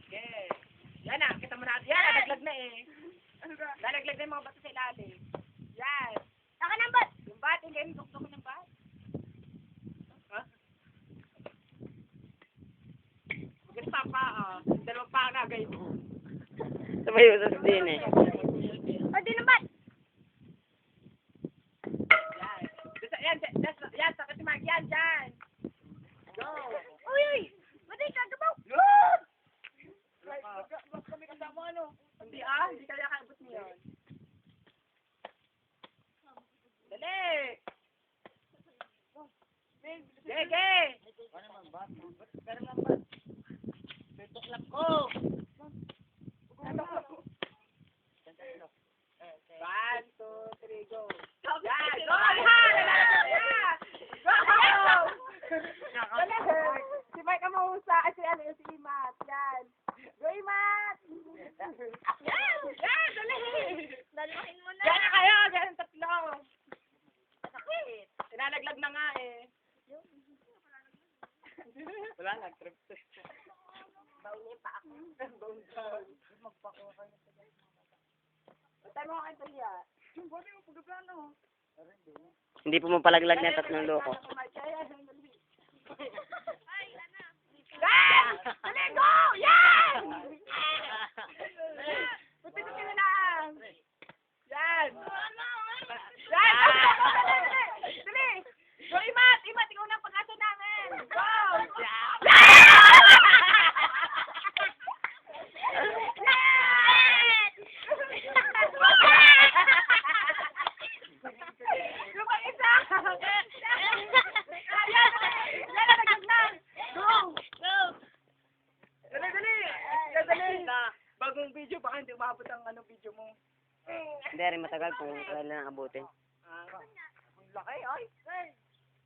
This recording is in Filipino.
Okay. Yan na, kita mo na. Yan, nalaglag na eh. Nalaglag na yung mga bato sa ilalim. Yan. Saka ng bat. Yung bat, hindi yung gusto mo ng bat. Ha? Ganun pa pa, dalawang pa nga, ganyan. Sabay usas din eh. O, di ng bat. Yan. Yan, sa kasi Mark, yan, dyan. Go. Uy, uy. Ba't ay kagabaw? Yan! Kami kasama ano? Hindi kaya kaabot niyo yun. Dali! Gege! Ano naman ba? Pero lang ba? Tutuklap ko! One, two, three, go! Yan! Go! Yan! Go! Dali! Si Mike ang mahusa. Si Imat. Yan! Go, Imat! Yan! Yan! Dali! Dalahin mo na. Yan na kayo! Yan tatlo! Sakit! Tinalaglag na nga eh. Wala na, trip test. Bauni pa ako. Bauni pa. Magpako kayo. Patay mo kayo tuliya. Ba't yung pagkaplano? Hindi po mapalaglag na 3 loko. Yan! Dali, go! Yan! Puti ko sila lang. Yan! Yan! Dali! Go, Imat! Imat, ikaw na ang pag-asa namin! Go! Yung pang-isa! Yan! Naglag na! Go! Dali! Bagong video, baka hindi umabot ang video mo. Hindi rin matagal kung kailan ang abutin. Ang laki, ay!